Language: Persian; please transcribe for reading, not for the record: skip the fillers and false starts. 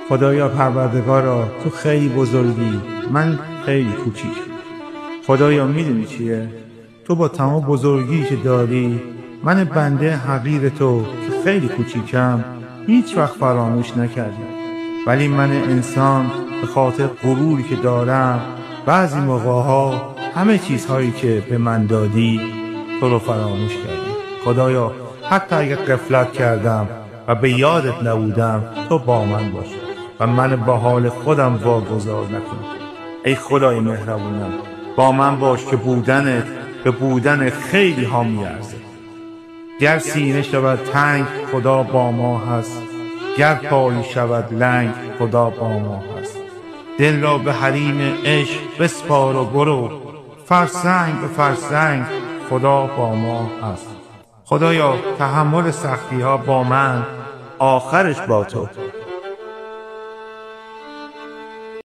خدایا پروردگارا، تو خیلی بزرگی، من خیلی کوچیک. خدایا میدونی چیه؟ تو با تمام بزرگی که داری، من بنده حقیر تو که خیلی کوچیکم هیچ وقت فراموش نکردی. ولی من انسان به خاطر غروری که دارم بعضی موقعها همه چیزهایی که به من دادی تو رو فراموش کردم. خدایا حتی اگر غفلت کردم و به یادت نبودم، تو با من باش و من با حال خودم واگذار نکن. ای خدای مهربونم، با من باش که بودنت به بودن خیلی ها میارزه. گر سینه شود تنگ، خدا با ما هست. گر پای شود لنگ، خدا با ما هست. دل را به حریم عشق بسپار و برو، فرسنگ به فرسنگ خدا با ما هست. خدایا تحمل سختی ها با من، آخرش با تو.